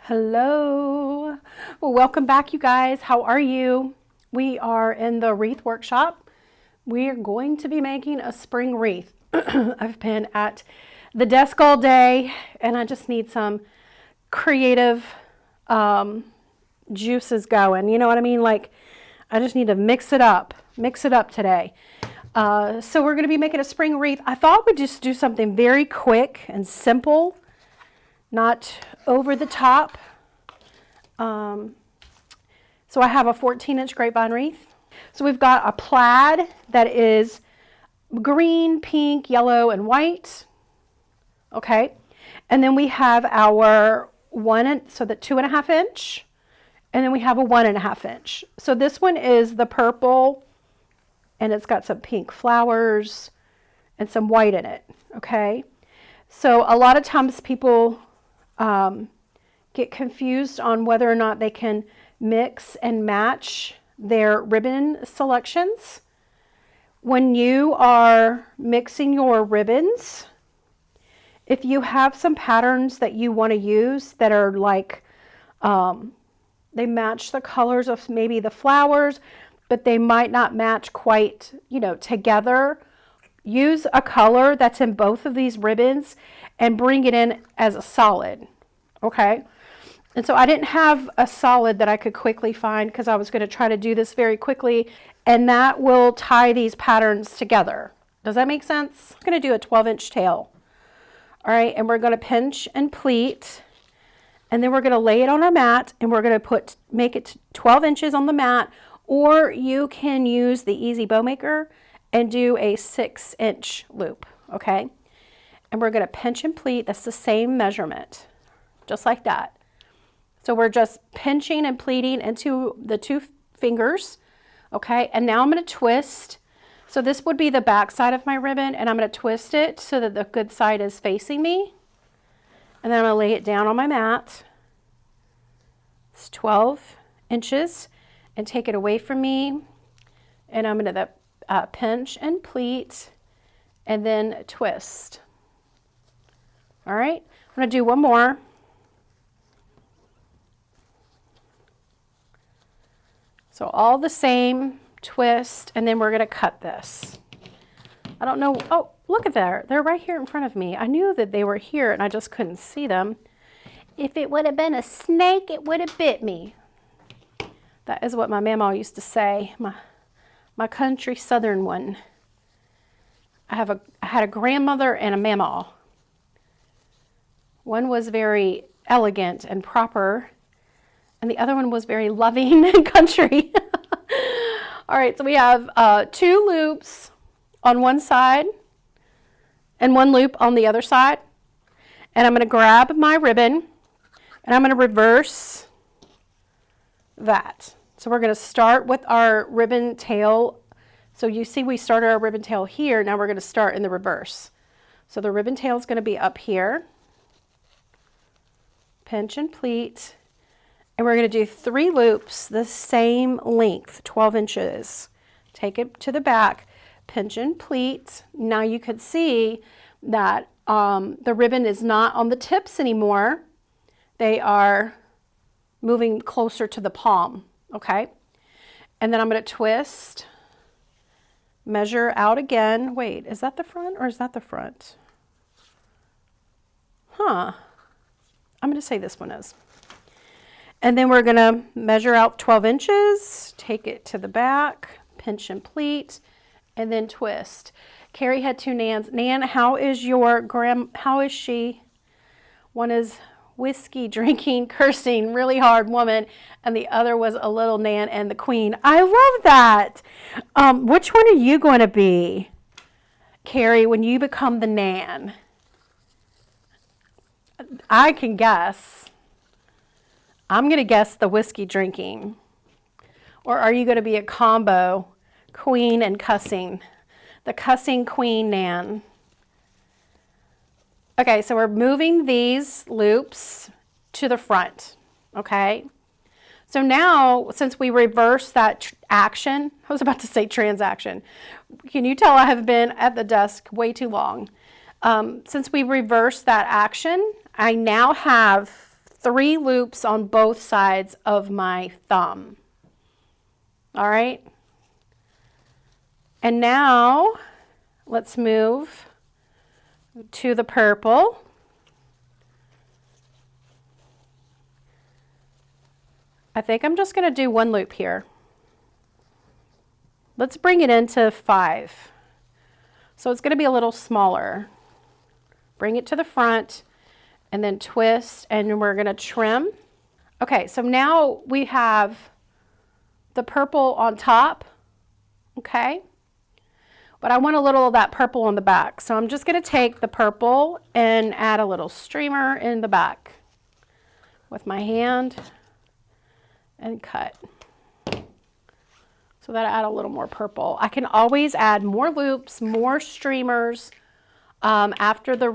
Hello. Well, welcome back, you guys. How are you? We are in the wreath workshop. We are going to be making a spring wreath. I've been at the desk all day and I just need some creative juices going. You know what I mean? Like, I just need to mix it up today. So we're going to be making a spring wreath. I thought we'd just do something very quick and simple, not over the top. So I have a 14-inch grapevine wreath. So we've got a plaid that is green, pink, yellow, and white. Okay. And then we have our the 2.5 inch, and then we have a 1.5 inch. So this one is the purple, and it's got some pink flowers and some white in it. Okay. So a lot of times people get confused on whether or not they can mix and match their ribbon selections. When you are mixing your ribbons, if you have some patterns that you want to use that are like, they match the colors of maybe the flowers, but they might not match quite, together, use a color that's in both of these ribbons and bring it in as a solid. Okay. And so I didn't have a solid that I could quickly find because I was going to try to do this very quickly, and that will tie these patterns together. Does that make sense? I'm going to do a 12-inch tail. All right, and we're going to pinch and pleat, and then we're going to lay it on our mat, and we're going to make it 12 inches on the mat, or you can use the Easy Bow Maker and do a 6-inch loop, okay? And we're going to pinch and pleat. That's the same measurement, just like that. So we're just pinching and pleating into the 2 fingers, okay? And now I'm going to twist. So this would be the back side of my ribbon, and I'm going to twist it so that the good side is facing me. And then I'm going to lay it down on my mat. It's 12 inches, and take it away from me. And I'm going to pinch and pleat, and then twist. All right, I'm going to do one more. So all the same, twist, and then we're going to cut this. I don't know. Oh, look at there. They're right here in front of me. I knew that they were here and I just couldn't see them. If it would have been a snake, it would have bit me. That is what my mama used to say, my country southern one. I had a grandmother and a mama. One was very elegant and proper, and the other one was very loving and country. All right, so we have 2 loops on one side and 1 loop on the other side. And I'm going to grab my ribbon and I'm going to reverse that. So we're going to start with our ribbon tail. So you see we started our ribbon tail here. Now we're going to start in the reverse. So the ribbon tail is going to be up here. Pinch and pleat. And we're going to do 3 loops the same length, 12 inches. Take it to the back, pinch and pleat. Now you can see that the ribbon is not on the tips anymore. They are moving closer to the palm, okay? And then I'm going to twist, measure out again. Wait, is that the front or is that the front? I'm going to say this one is. And then we're going to measure out 12 inches, take it to the back, pinch and pleat, and then twist. Carrie had 2 Nans. Nan, how is she? One is whiskey drinking, cursing, really hard woman, and the other was a little Nan and the Queen. I love that. Which one are you going to be, Carrie, when you become the Nan? I can guess. I'm going to guess the whiskey drinking. Or are you going to be a combo, Queen and cussing? The cussing Queen Nan. Okay, so we're moving these loops to the front, okay? So now, since we reversed that action, I was about to say transaction. Can you tell I have been at the desk way too long? Since we reversed that action, I now have 3 loops on both sides of my thumb. All right. And now let's move to the purple. I think I'm just going to do 1 loop here. Let's bring it into 5. So it's going to be a little smaller. Bring it to the front and then twist, and we're going to trim. Okay, so now we have the purple on top, okay? But I want a little of that purple on the back. So I'm just going to take the purple and add a little streamer in the back with my hand and cut. So that I add a little more purple. I can always add more loops, more streamers after the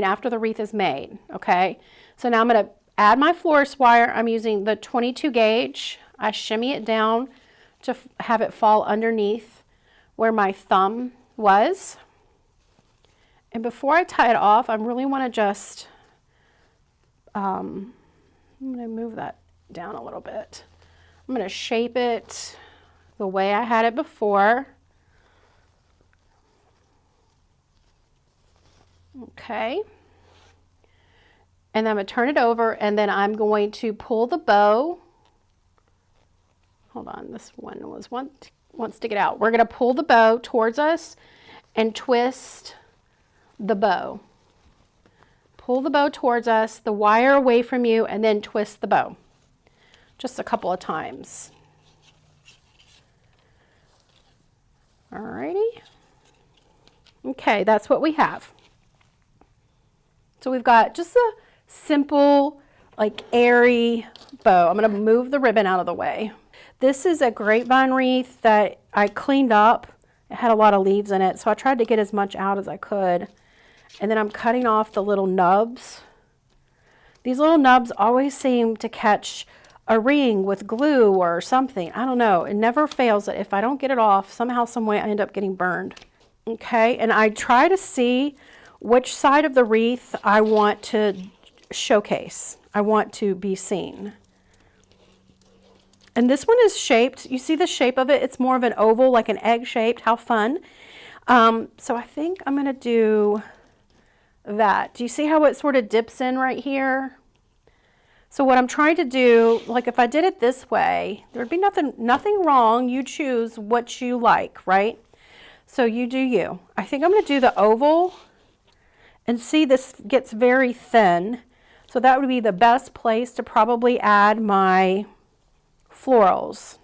after the wreath is made, okay? So now I'm going to add my florist wire. I'm using the 22 gauge. I shimmy it down to have it fall underneath where my thumb was. And before I tie it off, I really want to just, I'm going to move that down a little bit. I'm going to shape it the way I had it before. Okay. And then I'm going to turn it over, and then I'm going to pull the bow. Hold on, this one wants to get out. We're going to pull the bow towards us and twist the bow. Pull the bow towards us, the wire away from you, and then twist the bow. Just a couple of times. Alrighty. Okay, that's what we have. So we've got just a simple, like airy bow. I'm going to move the ribbon out of the way. This is a grapevine wreath that I cleaned up. It had a lot of leaves in it, so I tried to get as much out as I could. And then I'm cutting off the little nubs. These little nubs always seem to catch a ring with glue or something. I don't know. It never fails that if I don't get it off, somehow, some way I end up getting burned. Okay, and I try to see which side of the wreath I want to showcase. I want to be seen. And this one is shaped. You see the shape of it? It's more of an oval, like an egg shaped. How fun. So I think I'm going to do that. Do you see how it sort of dips in right here? So what I'm trying to do, like if I did it this way, there'd be nothing wrong. You choose what you like, right? So you do you. I think I'm going to do the oval, and see this gets very thin. So that would be the best place to probably add my florals,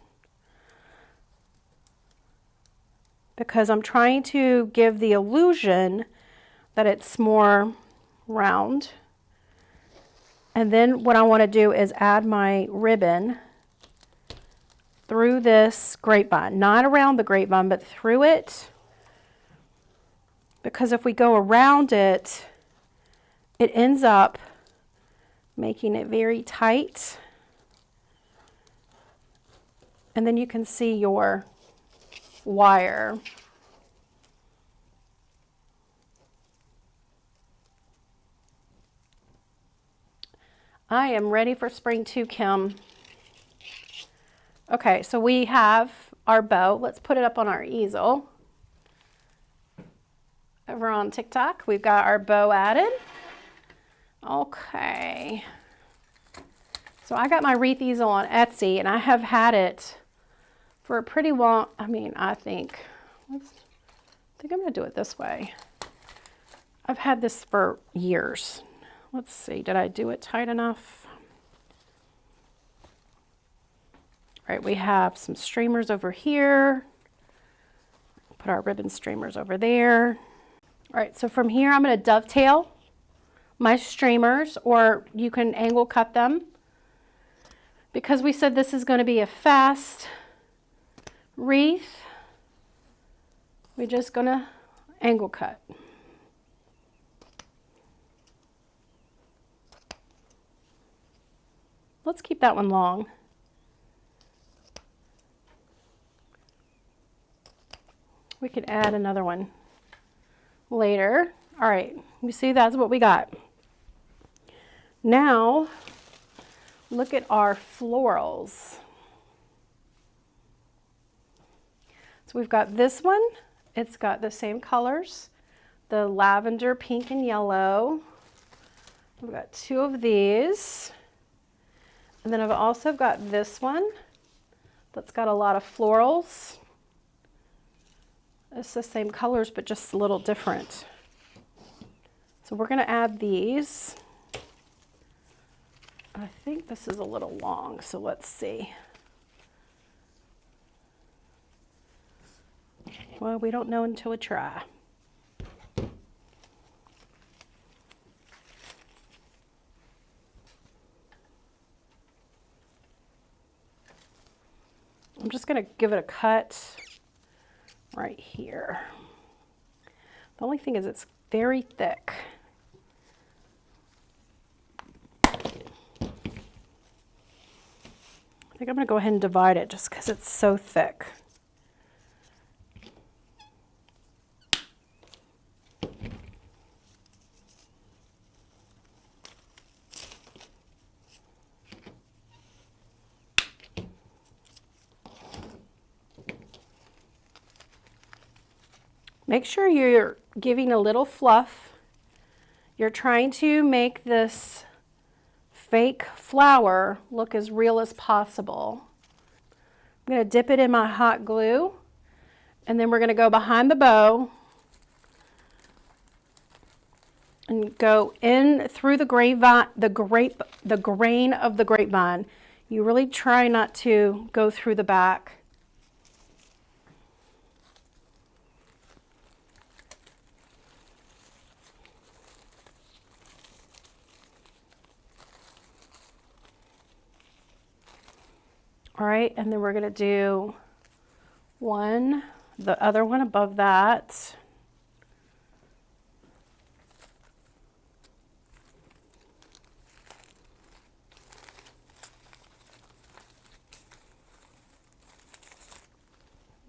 because I'm trying to give the illusion that it's more round. And then what I want to do is add my ribbon through this grapevine, not around the grapevine, but through it, because if we go around it, it ends up making it very tight. And then you can see your wire. I am ready for spring 2, Kim. Okay, so we have our bow. Let's put it up on our easel. Over on TikTok, we've got our bow added. Okay. So I got my wreath easel on Etsy, and I have had it for a pretty long, I think I'm going to do it this way. I've had this for years. Let's see, did I do it tight enough? All right, we have some streamers over here. Put our ribbon streamers over there. All right, so from here I'm going to dovetail my streamers, or you can angle cut them. Because we said this is going to be a fast wreath, we're just going to angle cut. Let's keep that one long. We could add another one later. All right, you see that's what we got. Now, look at our florals. So we've got this one. It's got the same colors, the lavender, pink, and yellow. We've got two of these. And then I've also got this one that's got a lot of florals. It's the same colors, but just a little different. So we're going to add these. I think this is a little long, so let's see. Well, we don't know until we try. I'm just going to give it a cut right here. The only thing is it's very thick. I think I'm going to go ahead and divide it just because it's so thick. Make sure you're giving a little fluff. You're trying to make this fake flower look as real as possible. I'm going to dip it in my hot glue, and then we're going to go behind the bow and go in through the grapevine, the grain of the grapevine. You really try not to go through the back. All right, and then we're going to do the other one above that.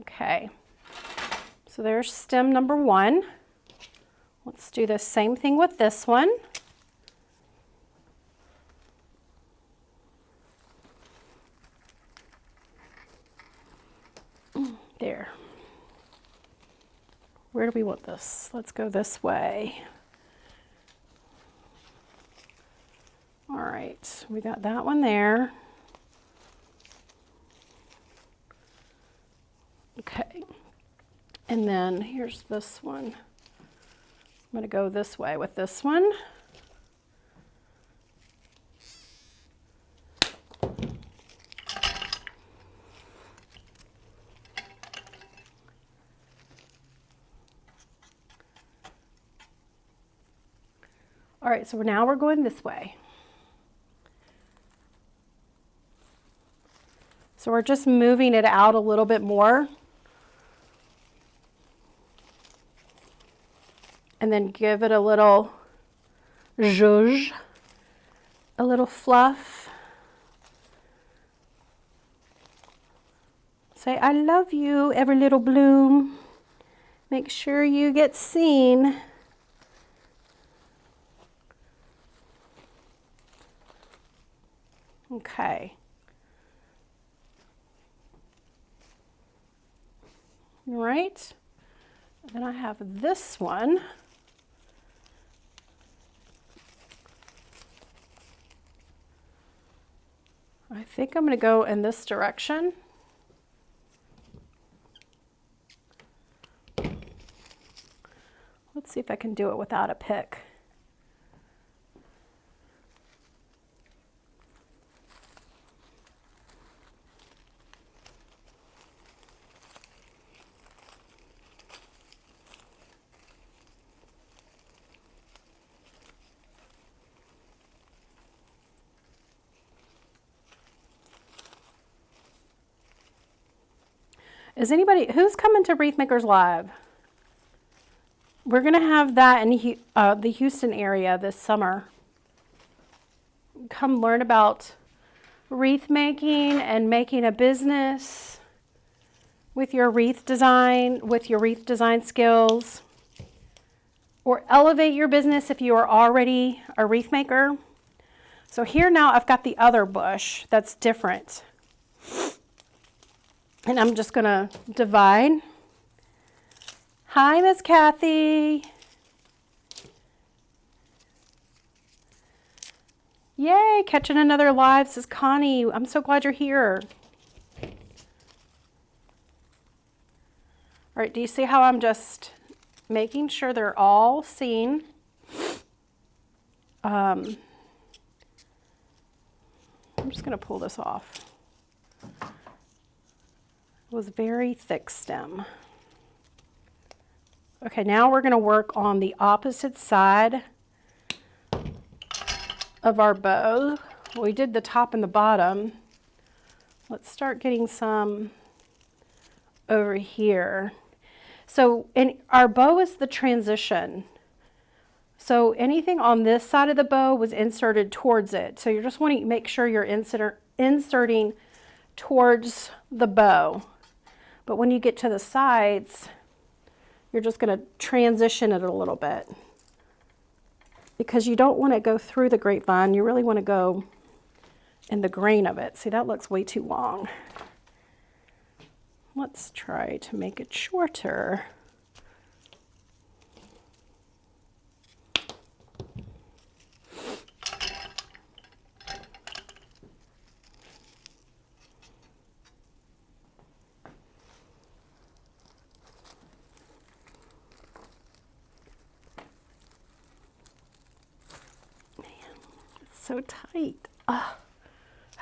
Okay, so there's stem number one. Let's do the same thing with this one. There. Where do we want this? Let's go this way. All right, we got that one there. Okay, and then here's this one. I'm going to go this way with this one. All right, so now we're going this way. So we're just moving it out a little bit more. And then give it a little zhuzh, a little fluff. Say, I love you, every little bloom. Make sure you get seen. Okay. All right. And then I have this one. I think I'm going to go in this direction. Let's see if I can do it without a pick. Is anybody, who's coming to Wreath Makers Live? We're going to have that in the Houston area this summer. Come learn about wreath making and making a business with your wreath design skills, or elevate your business if you are already a wreath maker. So here now I've got the other bush that's different. And I'm just gonna divide. Hi, Miss Kathy. Yay, catching another live. This is Connie. I'm so glad you're here. All right, do you see how I'm just making sure they're all seen? I'm just going to pull this off. It was very thick stem. Okay, now we're going to work on the opposite side of our bow. We did the top and the bottom. Let's start getting some over here. So our bow is the transition. So anything on this side of the bow was inserted towards it. So you're just wanting to make sure you're inserting towards the bow. But when you get to the sides, you're just going to transition it a little bit. Because you don't want to go through the grapevine, you really want to go in the grain of it. See, that looks way too long. Let's try to make it shorter. So tight. Oh,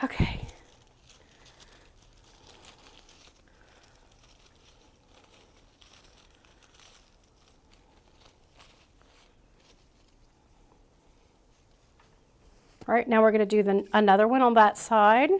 okay. All right, now we're going to do another one on that side.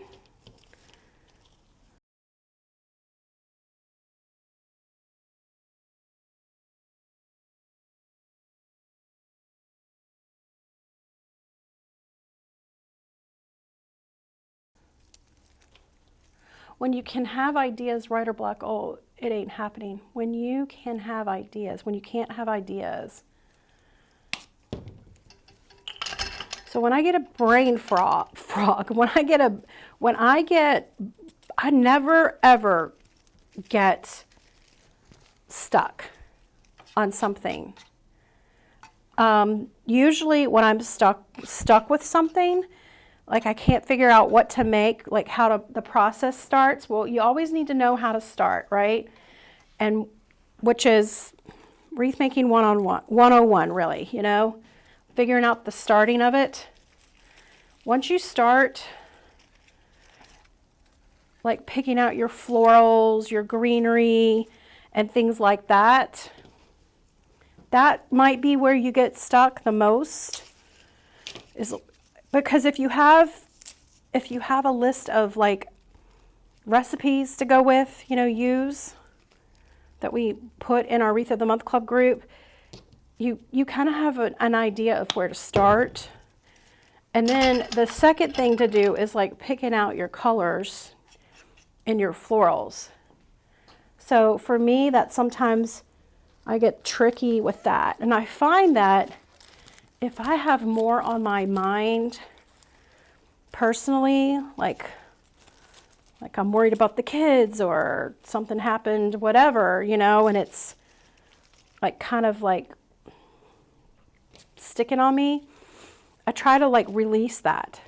When you can have ideas, white or black, oh, it ain't happening. When you can have ideas, when you can't have ideas. So when I get a brain frog, I never ever get stuck on something. Usually when I'm stuck with something, like I can't figure out what to make, like the process starts. Well, you always need to know how to start, right? And which is wreath making 101, really, you know, figuring out the starting of it. Once you start, like picking out your florals, your greenery, and things like that, that might be where you get stuck the most. Is because if you have a list of like recipes to go with, you know, use that we put in our Wreath of the Month Club group, you kind of have an idea of where to start. And then the second thing to do is like picking out your colors and your florals. So for me, that sometimes I get tricky with that. And I find that if I have more on my mind personally, like I'm worried about the kids or something happened, whatever, you know, and it's like kind of like sticking on me, I try to like release that.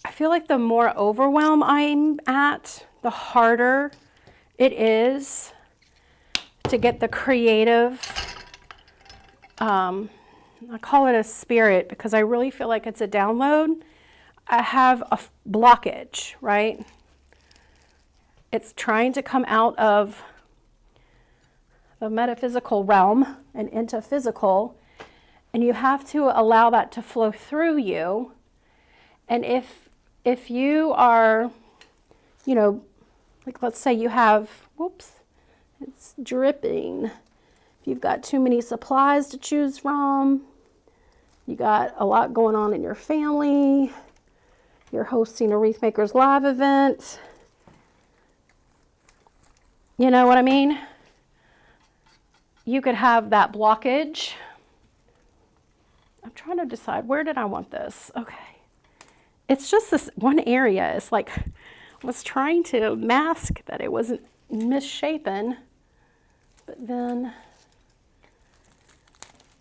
I feel like the more overwhelmed I'm at, the harder it is to get the creative, I call it a spirit because I really feel like it's a download. I have a blockage, right? It's trying to come out of the metaphysical realm and into physical, and you have to allow that to flow through you. And if you are, you know, like let's say you have, whoops, it's dripping. If you've got too many supplies to choose from, you got a lot going on in your family, you're hosting a Wreath Makers Live event, you know what I mean? You could have that blockage. I'm trying to decide, where did I want this? Okay. It's just this one area. It's like I was trying to mask that it wasn't misshapen, but then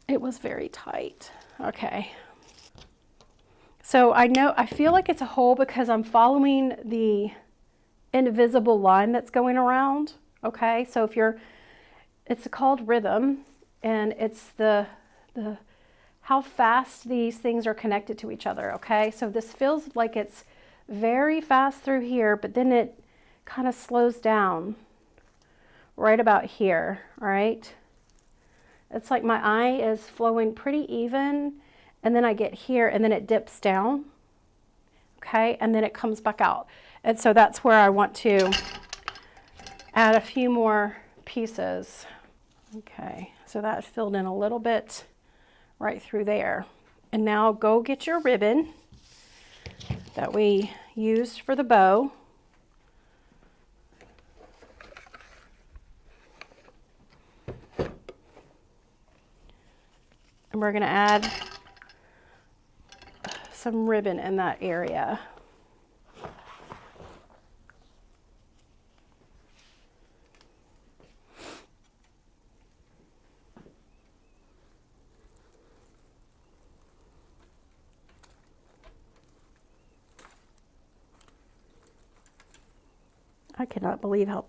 it was very tight. Okay. So I feel like it's a hole because I'm following the invisible line that's going around. Okay. So it's called rhythm, and it's the how fast these things are connected to each other. Okay. So this feels like it's very fast through here, but then it kind of slows down right about here. All right. It's like my eye is flowing pretty even, and then I get here and then it dips down. Okay. And then it comes back out. And so that's where I want to add a few more pieces. Okay. So that filled in a little bit right through there. And now go get your ribbon that we used for the bow. And we're going to add some ribbon in that area. I cannot believe how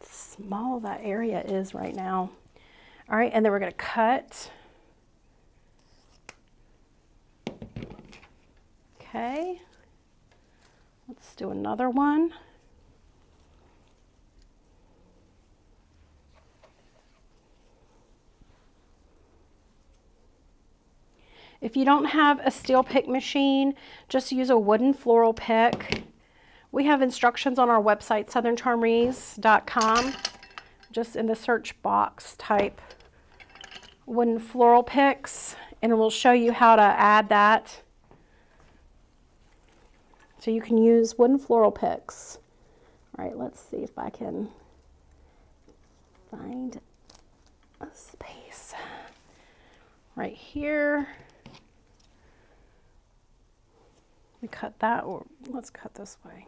small that area is right now. All right, and then we're going to cut. Okay, let's do another one. If you don't have a steel pick machine, just use a wooden floral pick. We have instructions on our website, southerncharmwreaths.com. Just in the search box, type wooden floral picks, and it will show you how to add that. So you can use wooden floral picks. All right, let's see if I can find a space right here. We cut that, or let's cut this way.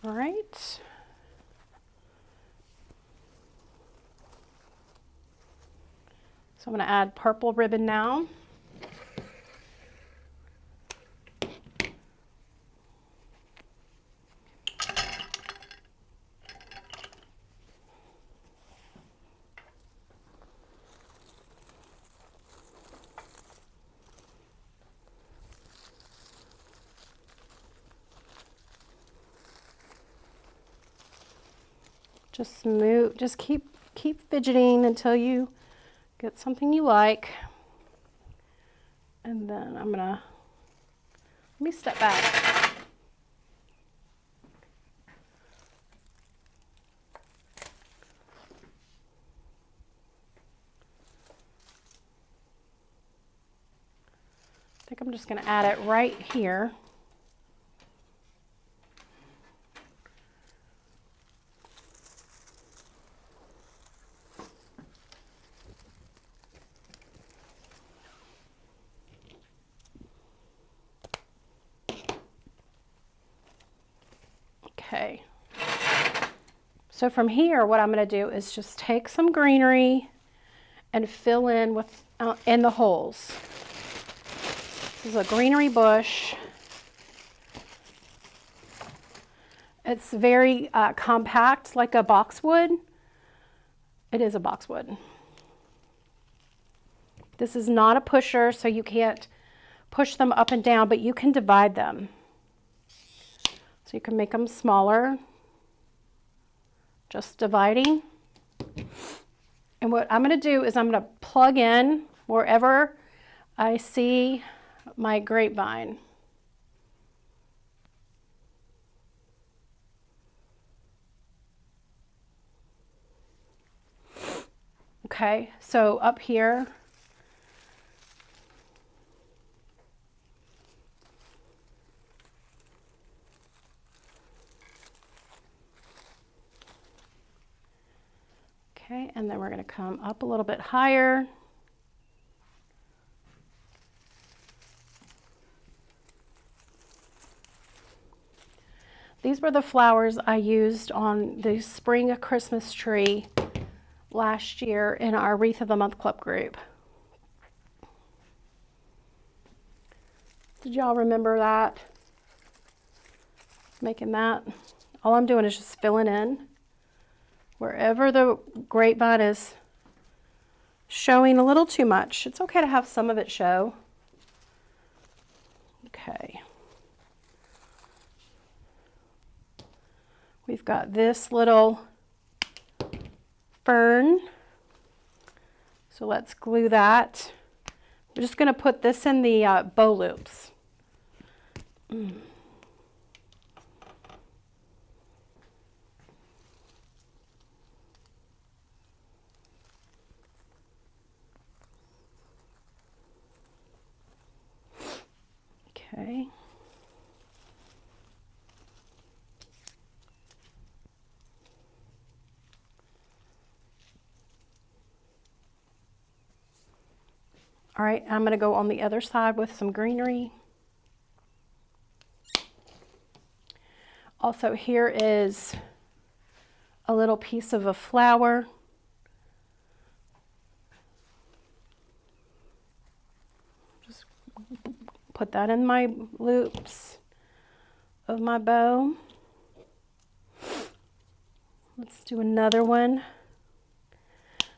All right. So I'm going to add purple ribbon now. Just move, just keep fidgeting until you get something you like. And then let me step back. I think I'm just going to add it right here. Okay, so from here, what I'm going to do is just take some greenery and fill in with in the holes. This is a greenery bush. It's very compact, like a boxwood. It is a boxwood. This is not a pusher, so you can't push them up and down, but you can divide them. So you can make them smaller, just dividing. And what I'm going to do is I'm going to plug in wherever I see my grapevine. Okay, so up here, Okay, and then we're going to come up a little bit higher. These were the flowers I used on the spring Christmas tree last year in our Wreath of the Month Club group. Did y'all remember that? Making that? All I'm doing is just filling in wherever the grapevine is showing a little too much. It's okay to have some of it show. Okay. We've got this little fern. So let's glue that. We're just going to put this in the bow loops. Okay. All right, I'm going to go on the other side with some greenery. Also, here is a little piece of a flower. Just put that in my loops of my bow. Let's do another one.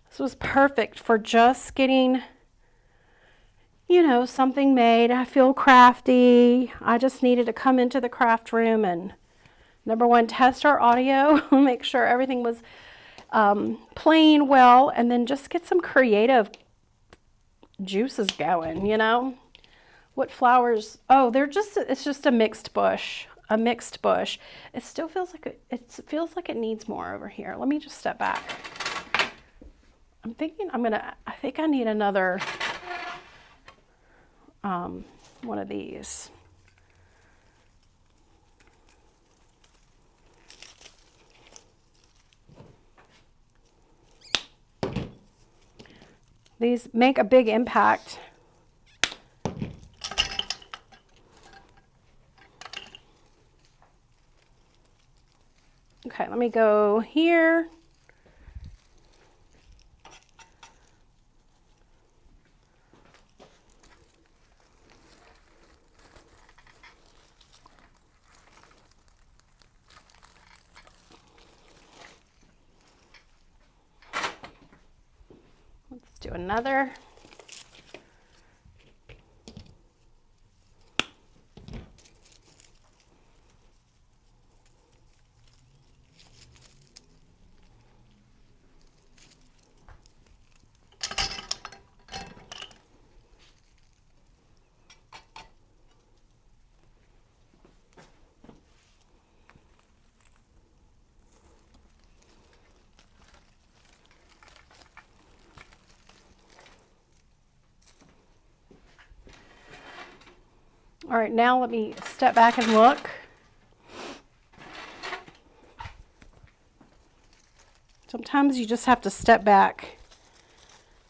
This was perfect for just getting, you know, something made. I feel crafty. I just needed to come into the craft room and, number one, test our audio, make sure everything was playing well, and then just get some creative juices going, you know. What flowers? Oh, it's just a mixed bush. A mixed bush. It still feels like feels like it needs more over here. Let me just step back. I'm thinking I think I need another one of these. These make a big impact. Okay, let me go here. Let's do another. All right, now let me step back and look. Sometimes you just have to step back.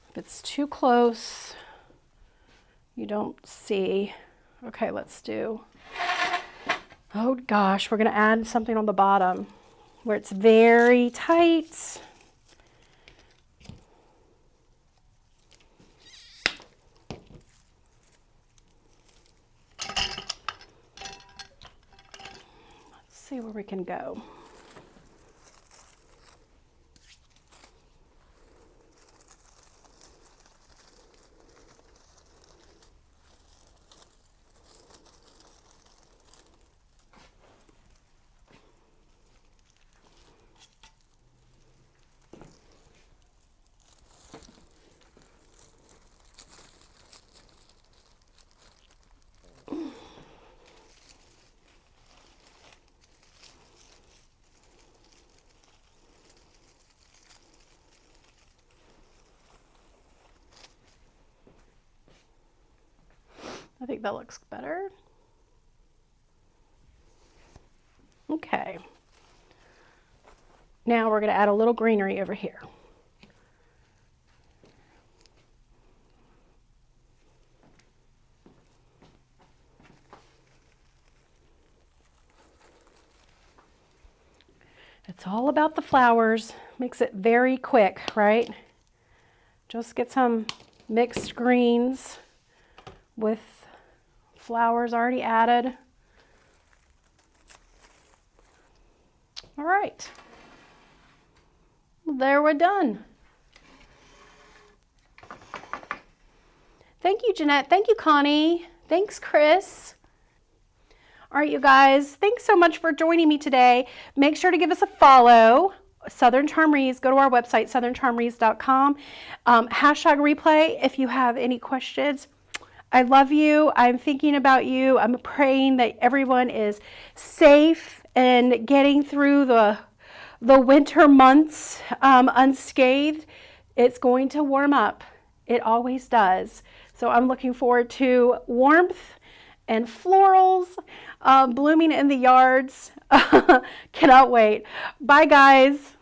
If it's too close, you don't see. Okay, let's do, oh gosh, we're gonna add something on the bottom where it's very tight. See where we can go. I think that looks better. Okay. Now we're going to add a little greenery over here. It's all about the flowers. Makes it very quick, right? Just get some mixed greens with flowers already added. All right. There we're done. Thank you, Jeanette. Thank you, Connie. Thanks, Chris. All right, you guys, thanks so much for joining me today. Make sure to give us a follow. Southern Charm Wreaths. Go to our website, southerncharmwreaths.com. Hashtag replay if you have any questions. I love you. I'm thinking about you. I'm praying that everyone is safe and getting through the winter months unscathed. It's going to warm up. It always does. So I'm looking forward to warmth and florals blooming in the yards. Cannot wait. Bye, guys.